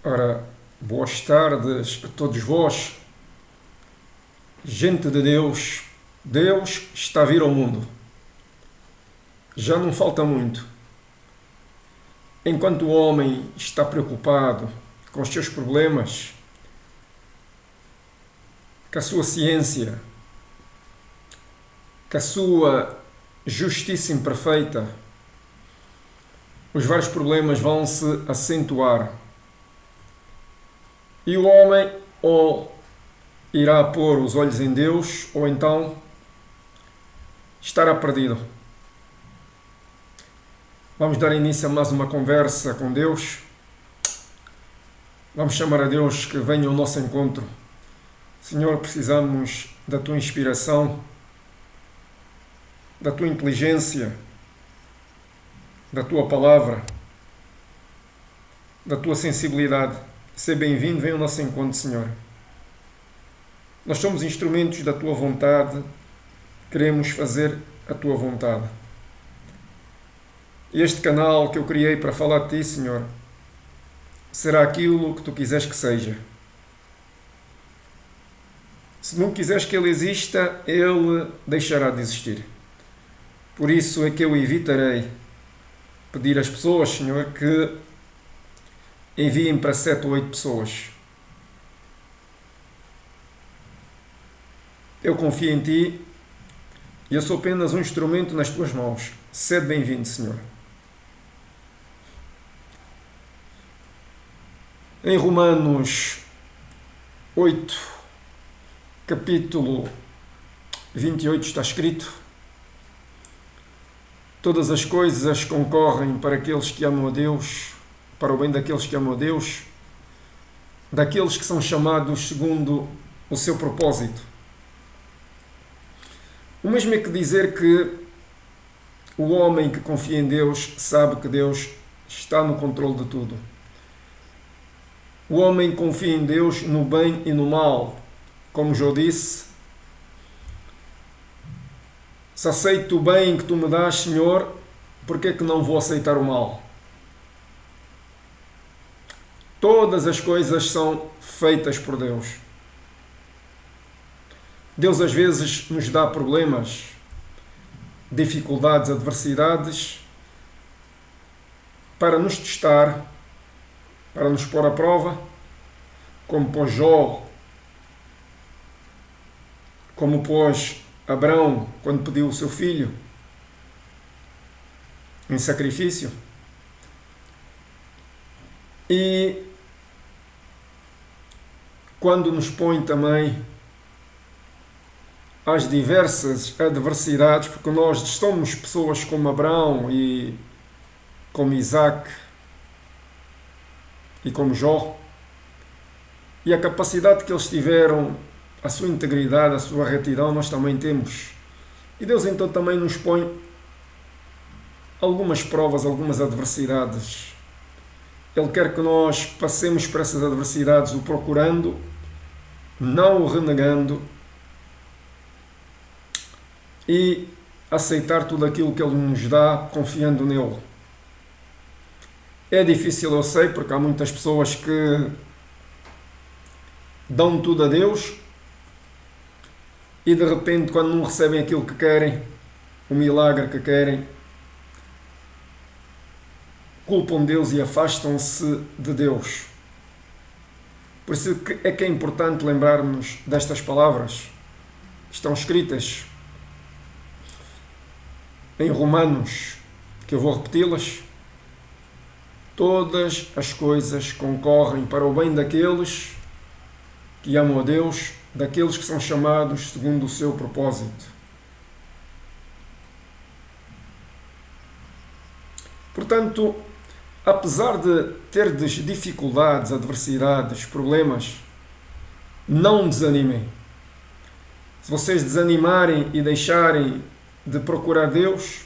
Ora, boas tardes a todos vós, gente de Deus. Deus está a vir ao mundo. Já não falta muito. Enquanto o homem está preocupado com os seus problemas, com a sua ciência, com a sua justiça imperfeita, os vários problemas vão se acentuar. E o homem ou irá pôr os olhos em Deus, ou então estará perdido. Vamos dar início a mais uma conversa com Deus. Vamos chamar a Deus que venha ao nosso encontro. Senhor, precisamos da Tua inspiração, da Tua inteligência, da Tua palavra, da Tua sensibilidade. Seja bem-vindo, venha ao nosso encontro, Senhor. Nós somos instrumentos da Tua vontade, queremos fazer a Tua vontade. Este canal que eu criei para falar de Ti, Senhor, será aquilo que Tu quiseres que seja. Se não quiseres que ele exista, ele deixará de existir. Por isso é que eu evitarei pedir às pessoas, Senhor, que enviem para 7 ou 8 pessoas. Eu confio em Ti e eu sou apenas um instrumento nas Tuas mãos. Sede bem-vindo, Senhor. Em Romanos 8, capítulo 28 está escrito: todas as coisas concorrem para aqueles que amam a Deus, para o bem daqueles que amam a Deus, daqueles que são chamados segundo o seu propósito. O mesmo é que dizer que o homem que confia em Deus sabe que Deus está no controle de tudo. O homem confia em Deus no bem e no mal. Como já disse, se aceito o bem que Tu me dás, Senhor, por que é que não vou aceitar o mal? Todas as coisas são feitas por Deus. Deus às vezes nos dá problemas, dificuldades, adversidades, para nos testar, para nos pôr à prova, como pôs Jó, como pôs Abraão quando pediu o seu filho em sacrifício. E quando nos põe também às diversas adversidades, porque nós somos pessoas como Abraão e como Isaac e como Jó, e a capacidade que eles tiveram, a sua integridade, a sua retidão, nós também temos. E Deus então também nos põe algumas provas, algumas adversidades. Ele quer que nós passemos por essas adversidades o procurando, não o renegando, e aceitar tudo aquilo que Ele nos dá, confiando nele. É difícil, eu sei, porque há muitas pessoas que dão tudo a Deus e de repente, quando não recebem aquilo que querem, o milagre que querem, culpam Deus e afastam-se de Deus. Por isso é que é importante lembrarmos destas palavras. Estão escritas em Romanos, que eu vou repeti-las. Todas as coisas concorrem para o bem daqueles que amam a Deus, daqueles que são chamados segundo o seu propósito. Portanto, apesar de terdes dificuldades, adversidades, problemas, não desanimem. Se vocês desanimarem e deixarem de procurar Deus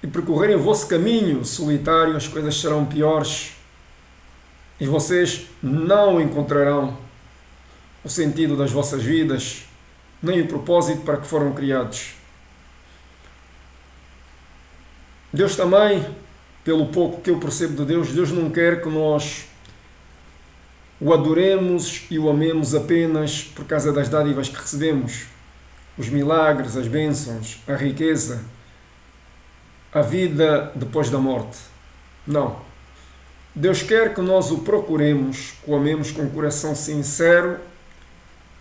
e percorrerem o vosso caminho solitário, as coisas serão piores e vocês não encontrarão o sentido das vossas vidas, nem o propósito para que foram criados. Deus também pelo pouco que eu percebo de Deus, Deus não quer que nós o adoremos e o amemos apenas por causa das dádivas que recebemos, os milagres, as bênçãos, a riqueza, a vida depois da morte. Não. Deus quer que nós o procuremos, que o amemos com um coração sincero,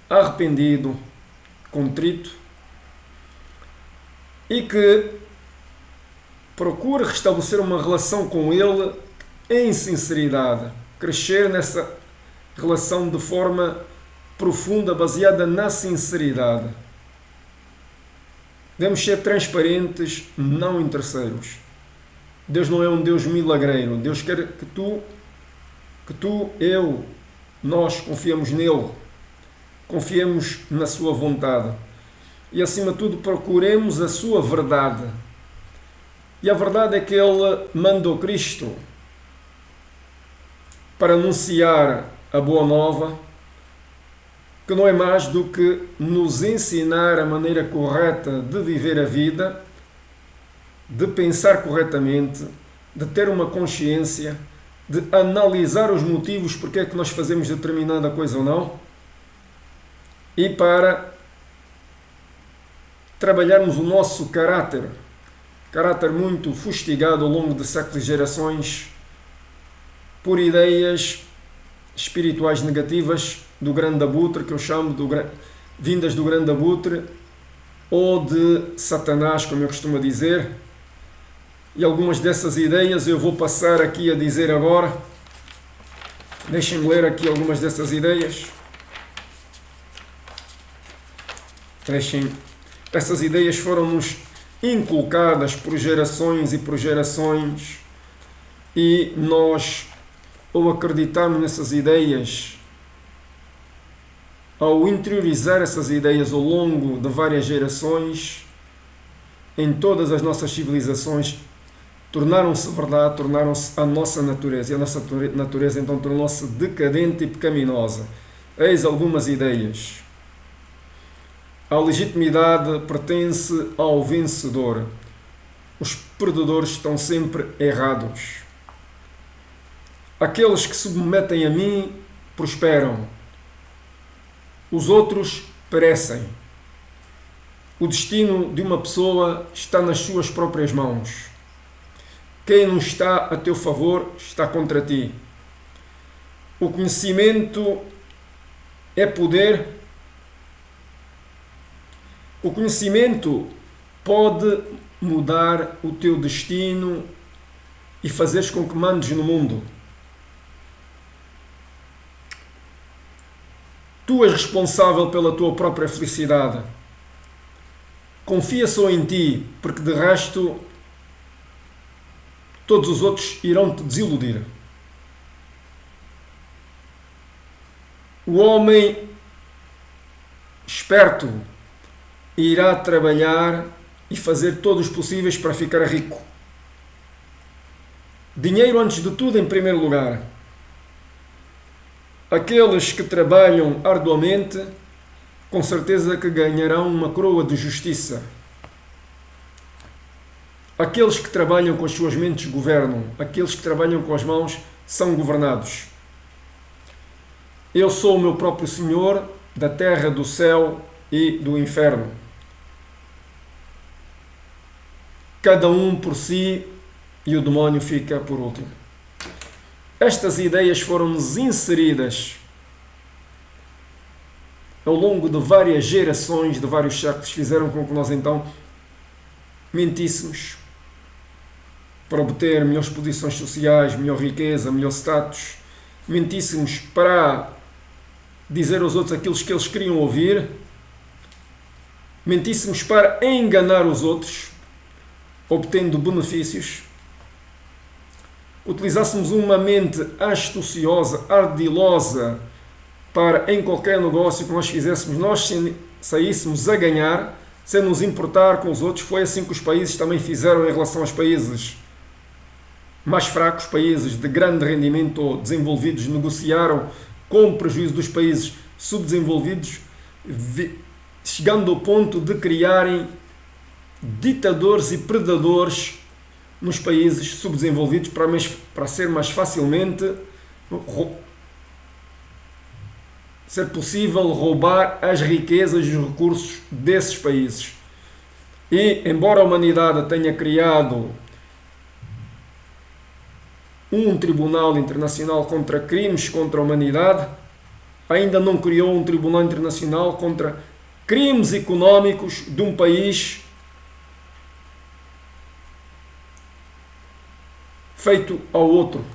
arrependido, contrito, e que procure restabelecer uma relação com Ele em sinceridade, crescer nessa relação de forma profunda, baseada na sinceridade. Devemos ser transparentes, não interesseiros. Deus não é um Deus milagreiro. Deus quer que tu, eu, nós confiemos nele, confiemos na sua vontade e, acima de tudo, procuremos a sua verdade. E a verdade é que Ele mandou Cristo para anunciar a boa nova, que não é mais do que nos ensinar a maneira correta de viver a vida, de pensar corretamente, de ter uma consciência, de analisar os motivos porque é que nós fazemos determinada coisa ou não, e para trabalharmos o nosso caráter muito fustigado ao longo de séculos e gerações por ideias espirituais negativas do grande abutre, que eu chamo vindas do grande abutre, ou de Satanás, como eu costumo dizer. E algumas dessas ideias eu vou passar aqui a dizer agora. Deixem-me ler aqui algumas dessas ideias. Essas ideias foram-nos inculcadas por gerações e por gerações, e nós, ao acreditarmos nessas ideias, ao interiorizar essas ideias ao longo de várias gerações, em todas as nossas civilizações, tornaram-se verdade, tornaram-se a nossa natureza, e a nossa natureza então tornou-se decadente e pecaminosa. Eis algumas ideias. A legitimidade pertence ao vencedor. Os perdedores estão sempre errados. Aqueles que se submetem a mim prosperam. Os outros perecem. O destino de uma pessoa está nas suas próprias mãos. Quem não está a teu favor está contra ti. O conhecimento é poder. O conhecimento pode mudar o teu destino e fazeres com que mandes no mundo. Tu és responsável pela tua própria felicidade. Confia só em ti, porque de resto todos os outros irão te desiludir. O homem esperto irá trabalhar e fazer todos os possíveis para ficar rico. Dinheiro antes de tudo, em primeiro lugar. Aqueles que trabalham arduamente, com certeza que ganharão uma coroa de justiça. Aqueles que trabalham com as suas mentes governam. Aqueles que trabalham com as mãos são governados. Eu sou o meu próprio Senhor da terra, do céu e do inferno. Cada um por si e o demónio fica por último. Estas ideias foram-nos inseridas ao longo de várias gerações, de vários séculos, fizeram com que nós então mentíssemos para obter melhores posições sociais, melhor riqueza, melhor status, mentíssemos para dizer aos outros aquilo que eles queriam ouvir, mentíssemos para enganar os outros, obtendo benefícios, utilizássemos uma mente astuciosa, ardilosa, para em qualquer negócio que nós fizéssemos, nós saíssemos a ganhar, sem nos importar com os outros. Foi assim que os países também fizeram em relação aos países mais fracos, países de grande rendimento ou desenvolvidos, negociaram com o prejuízo dos países subdesenvolvidos, chegando ao ponto de criarem ditadores e predadores nos países subdesenvolvidos para ser mais facilmente ser possível roubar as riquezas e os recursos desses países. E, embora a humanidade tenha criado um tribunal internacional contra crimes contra a humanidade, ainda não criou um tribunal internacional contra crimes económicos de um país feito ao outro.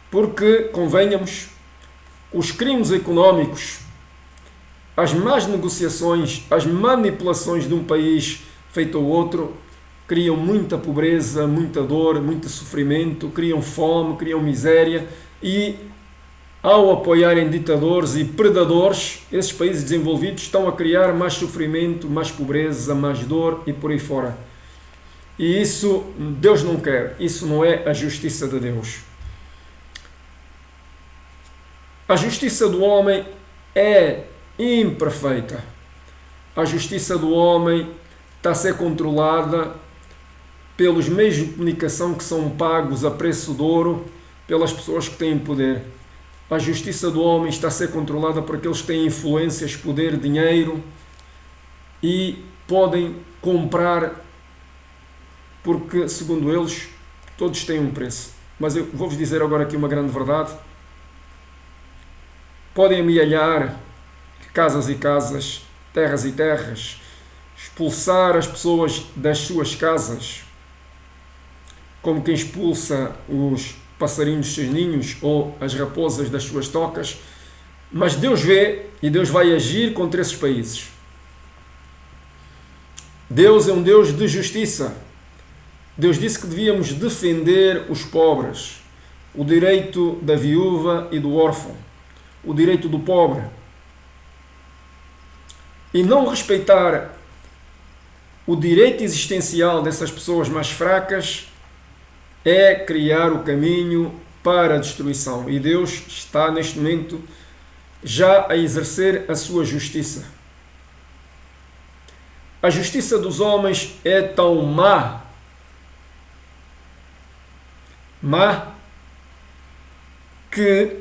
Porque, convenhamos, os crimes económicos, as más negociações, as manipulações de um país feito ao outro, criam muita pobreza, muita dor, muito sofrimento, criam fome, criam miséria e, ao apoiarem ditadores e predadores, esses países desenvolvidos estão a criar mais sofrimento, mais pobreza, mais dor e por aí fora. E isso Deus não quer, isso não é a justiça de Deus. A justiça do homem é imperfeita. A justiça do homem está a ser controlada pelos meios de comunicação que são pagos a preço de ouro pelas pessoas que têm poder. A justiça do homem está a ser controlada por aqueles que têm influências, poder, dinheiro e podem comprar porque, segundo eles, todos têm um preço. Mas eu vou-vos dizer agora aqui uma grande verdade. Podem amealhar casas e casas, terras e terras, expulsar as pessoas das suas casas, como quem expulsa os passarinhos dos seus ninhos ou as raposas das suas tocas, mas Deus vê e Deus vai agir contra esses países. Deus é um Deus de justiça. Deus disse que devíamos defender os pobres, o direito da viúva e do órfão, o direito do pobre. E não respeitar o direito existencial dessas pessoas mais fracas é criar o caminho para a destruição. E Deus está, neste momento, já a exercer a sua justiça. A justiça dos homens é tão má, que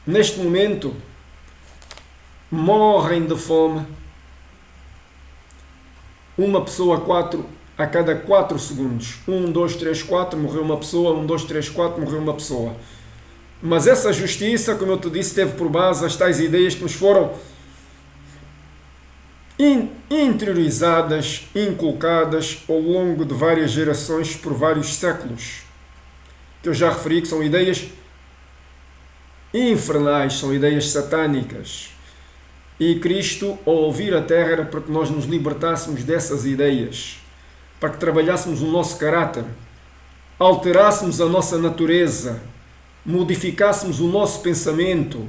neste momento morrem de fome uma pessoa a cada 4 segundos. 1, 2, 3, 4, morreu uma pessoa. 1, 2, 3, 4, morreu uma pessoa. Mas essa justiça, como eu te disse, teve por base as tais ideias que nos foram interiorizadas, inculcadas ao longo de várias gerações, por vários séculos. Que eu já referi que são ideias infernais, são ideias satânicas. E Cristo, ao vir à Terra, era para que nós nos libertássemos dessas ideias, para que trabalhássemos o nosso caráter, alterássemos a nossa natureza, modificássemos o nosso pensamento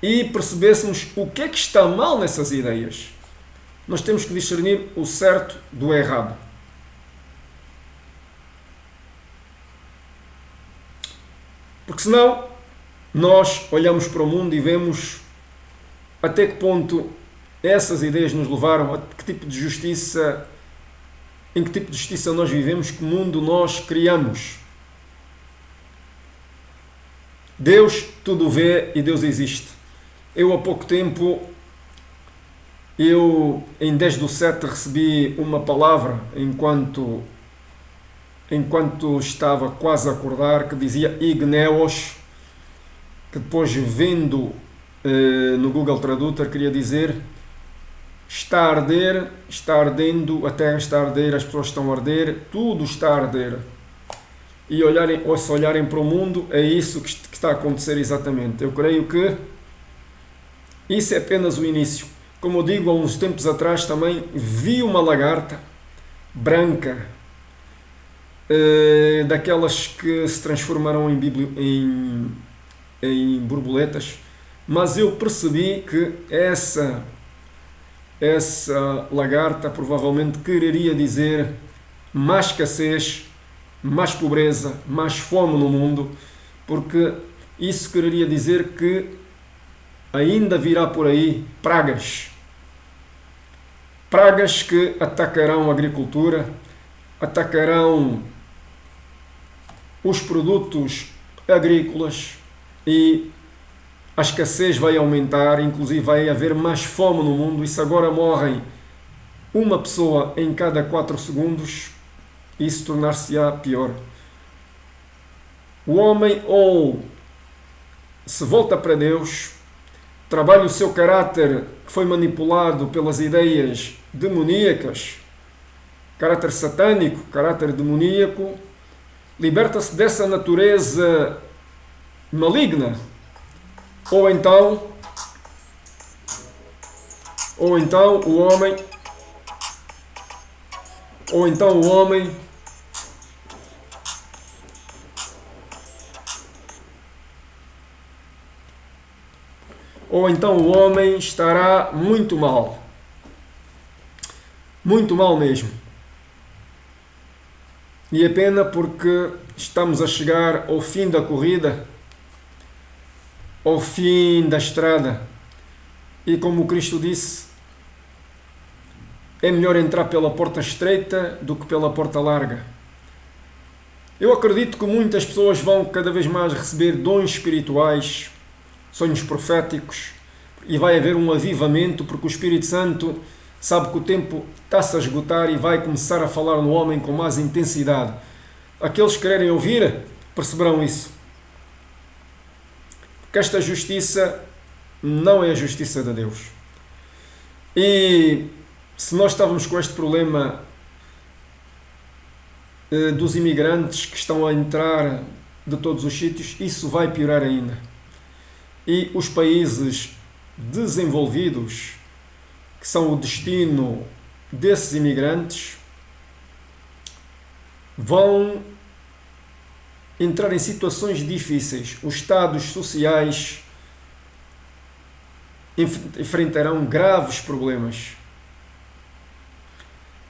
e percebêssemos o que é que está mal nessas ideias. Nós temos que discernir o certo do errado. Porque senão, nós olhamos para o mundo e vemos até que ponto essas ideias nos levaram, a que tipo de justiça, em que tipo de justiça nós vivemos, que mundo nós criamos. Deus tudo vê e Deus existe. Eu há pouco tempo, em 10/7 recebi uma palavra enquanto estava quase a acordar, que dizia Igneos, que depois vendo no Google Tradutor queria dizer está a arder, está ardendo, a terra está a arder, as pessoas estão a arder, tudo está a arder. E se olharem para o mundo, é isso que está a acontecer exatamente. Eu creio que isso é apenas o início. Como eu digo, há uns tempos atrás também vi uma lagarta branca, daquelas que se transformarão em borboletas, mas eu percebi que essa lagarta provavelmente quereria dizer mais escassez, mais pobreza, mais fome no mundo, porque isso quereria dizer que ainda virá por aí pragas. pragas que atacarão a agricultura, atacarão os produtos agrícolas e a escassez vai aumentar, inclusive vai haver mais fome no mundo. E se agora morrem uma pessoa em cada 4 segundos, isso tornar-se-á pior. O homem ou se volta para Deus, trabalha o seu caráter que foi manipulado pelas ideias demoníacas, caráter satânico, caráter demoníaco, liberta-se dessa natureza maligna, ou então o homem estará muito mal mesmo. E é pena porque estamos a chegar ao fim da corrida, ao fim da estrada. E como Cristo disse, é melhor entrar pela porta estreita do que pela porta larga. Eu acredito que muitas pessoas vão cada vez mais receber dons espirituais, sonhos proféticos, e vai haver um avivamento, porque o Espírito Santo sabe que o tempo está-se a esgotar e vai começar a falar no homem com mais intensidade. Aqueles que querem ouvir perceberão isso. Porque esta justiça não é a justiça de Deus. E se nós estávamos com este problema dos imigrantes que estão a entrar de todos os sítios, isso vai piorar ainda. E os países desenvolvidos, que são o destino desses imigrantes, vão entrar em situações difíceis. Os estados sociais enfrentarão graves problemas.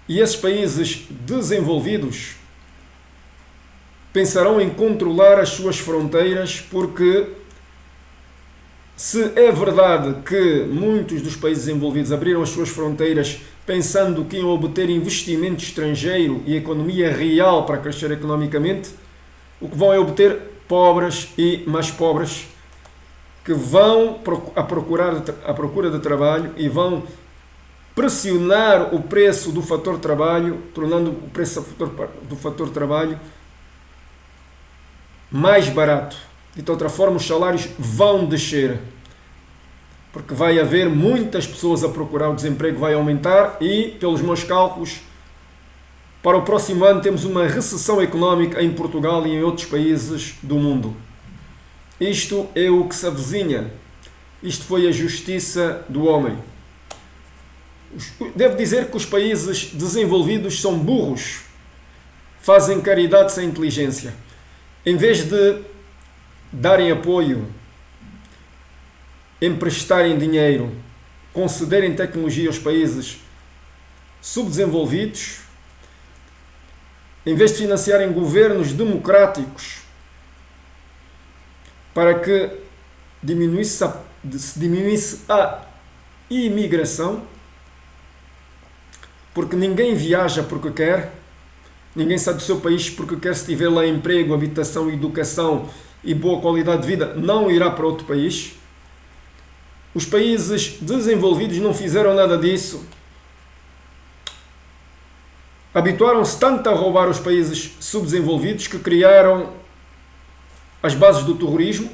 E esses países desenvolvidos pensarão em controlar as suas fronteiras, porque se é verdade que muitos dos países desenvolvidos abriram as suas fronteiras pensando que iam obter investimento estrangeiro e economia real para crescer economicamente, o que vão é obter pobres e mais pobres que vão à procura de trabalho e vão pressionar o preço do fator trabalho, tornando o preço do fator trabalho mais barato. De outra forma, os salários vão descer, porque vai haver muitas pessoas a procurar, o desemprego vai aumentar e, pelos meus cálculos, para o próximo ano temos uma recessão económica em Portugal e em outros países do mundo. Isto é o que se avizinha. Isto foi a justiça do homem. Devo dizer que os países desenvolvidos são burros, fazem caridade sem inteligência. Em vez de darem apoio, emprestarem dinheiro, concederem tecnologia aos países subdesenvolvidos, em vez de financiarem governos democráticos para que diminuísse a imigração, porque ninguém viaja porque quer, ninguém sai do seu país porque quer. Se tiver lá emprego, habitação, educação e boa qualidade de vida, não irá para outro país. Os países desenvolvidos não fizeram nada disso. Habituaram-se tanto a roubar os países subdesenvolvidos que criaram as bases do terrorismo,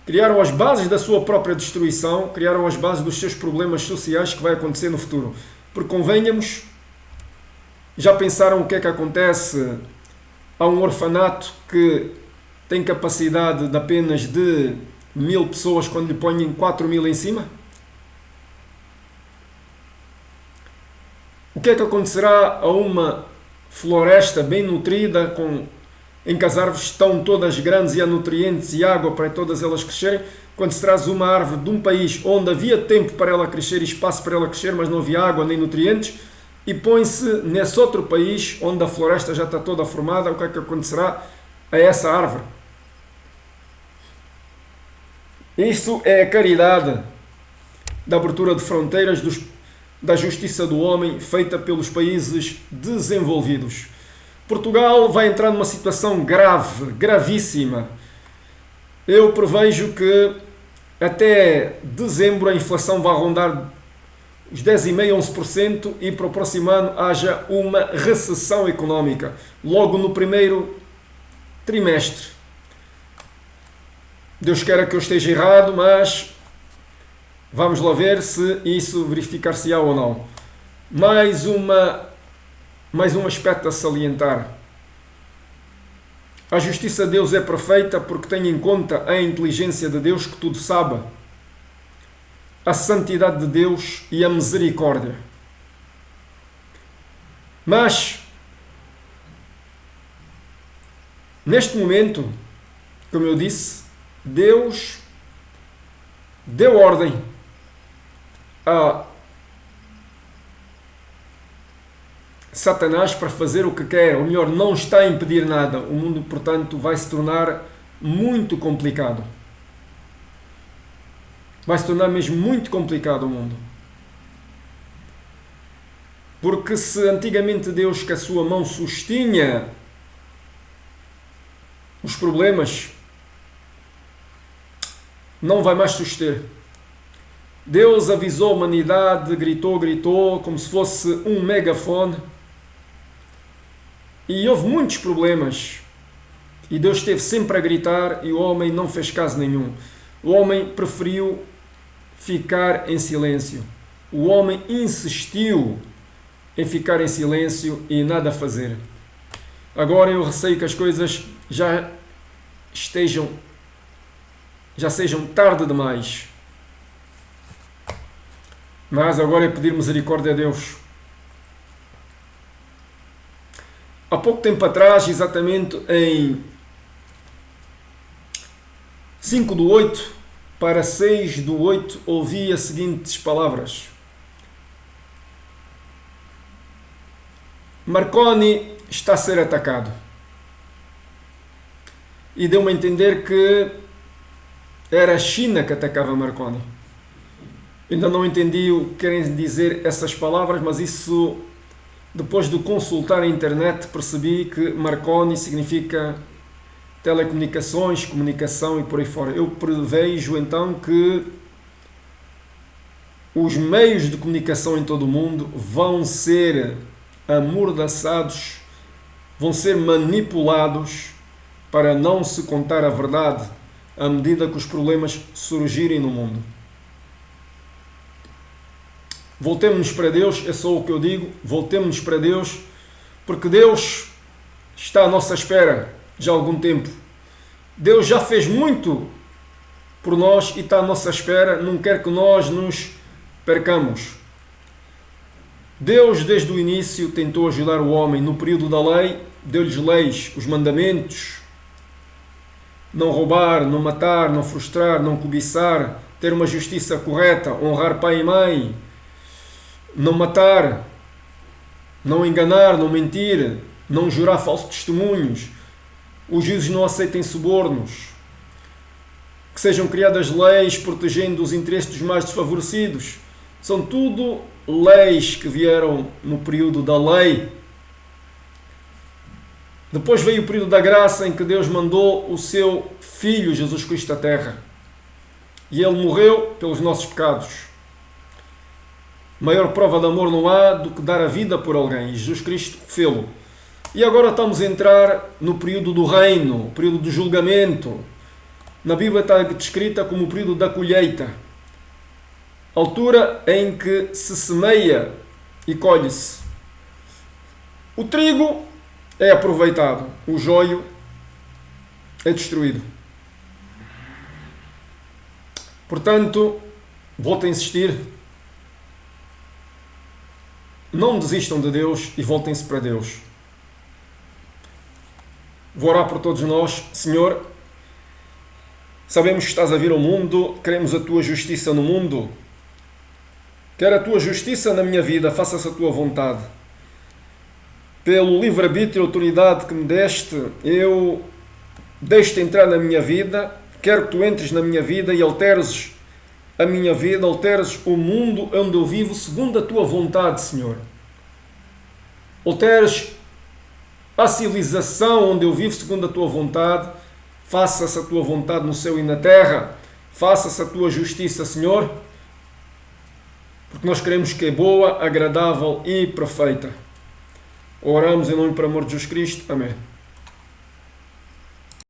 criaram as bases da sua própria destruição, criaram as bases dos seus problemas sociais que vai acontecer no futuro. Porque convenhamos, já pensaram o que é que acontece a um orfanato que tem capacidade de apenas de 1000 pessoas quando lhe põem 4000 em cima? O que é que acontecerá a uma floresta bem nutrida, em que as árvores estão todas grandes e há nutrientes e água para todas elas crescerem, quando se traz uma árvore de um país onde havia tempo para ela crescer e espaço para ela crescer, mas não havia água nem nutrientes, e põe-se nesse outro país onde a floresta já está toda formada? O que é que acontecerá a essa árvore? Isto é a caridade da abertura de fronteiras da justiça do homem feita pelos países desenvolvidos. Portugal vai entrar numa situação grave, gravíssima. Eu prevejo que até dezembro a inflação vai rondar os 10,5%, 11% e para o próximo ano haja uma recessão económica, logo no primeiro trimestre. Deus queira que eu esteja errado, mas vamos lá ver se isso verificar-se-á ou não. Mais um aspecto a salientar. A justiça de Deus é perfeita porque tem em conta a inteligência de Deus que tudo sabe, a santidade de Deus e a misericórdia. Mas, neste momento, como eu disse, Deus deu ordem a Satanás para fazer o que quer, ou melhor, não está a impedir nada. O mundo, portanto, vai se tornar muito complicado. Vai se tornar mesmo muito complicado o mundo. Porque se antigamente Deus com a sua mão sustinha os problemas, não vai mais suster. Deus avisou a humanidade, gritou, como se fosse um megafone. E houve muitos problemas. E Deus esteve sempre a gritar e o homem não fez caso nenhum. O homem preferiu ficar em silêncio. O homem insistiu em ficar em silêncio e nada a fazer. Agora eu receio que as coisas já sejam tarde demais. Mas agora é pedir misericórdia a Deus. Há pouco tempo atrás, exatamente em 5/8 para 6/8, ouvi as seguintes palavras. Marconi está a ser atacado. E deu-me a entender que era a China que atacava Marconi. Ainda não entendi o que querem dizer essas palavras, mas isso, depois de consultar a internet, percebi que Marconi significa telecomunicações, comunicação e por aí fora. Eu prevejo então que os meios de comunicação em todo o mundo vão ser amordaçados, vão ser manipulados para não se contar a verdade à medida que os problemas surgirem no mundo. Voltemos-nos para Deus, é só o que eu digo, voltemos-nos para Deus, porque Deus está à nossa espera já há algum tempo. Deus já fez muito por nós e está à nossa espera, não quer que nós nos percamos. Deus, desde o início, tentou ajudar o homem. No período da lei, deu-lhes leis, os mandamentos: não roubar, não matar, não frustrar, não cobiçar, ter uma justiça correta, honrar pai e mãe, não matar, não enganar, não mentir, não jurar falsos testemunhos, os juízes não aceitem subornos, que sejam criadas leis protegendo os interesses dos mais desfavorecidos. São tudo leis que vieram no período da lei. Depois veio o período da graça, em que Deus mandou o seu Filho Jesus Cristo à Terra. E Ele morreu pelos nossos pecados. Maior prova de amor não há do que dar a vida por alguém. E Jesus Cristo fê-lo. E agora estamos a entrar no período do reino, o período do julgamento. Na Bíblia está descrita como o período da colheita. Altura em que se semeia e colhe-se. O trigo é aproveitado, o joio é destruído. Portanto, volto a insistir, não desistam de Deus e voltem-se para Deus. Vou orar por todos nós. Senhor, sabemos que estás a vir ao mundo, queremos a tua justiça no mundo. Quero a tua justiça na minha vida, faça-se a tua vontade. Pelo livre-arbítrio e autoridade que me deste, eu deixo-te entrar na minha vida, quero que tu entres na minha vida e alteres a minha vida, alteres o mundo onde eu vivo segundo a tua vontade, Senhor. Alteres a civilização onde eu vivo segundo a tua vontade. Faça-se a tua vontade no céu e na terra. Faça-se a tua justiça, Senhor, porque nós queremos que é boa, agradável e perfeita. Oramos em nome para o amor de Jesus Cristo. Amém.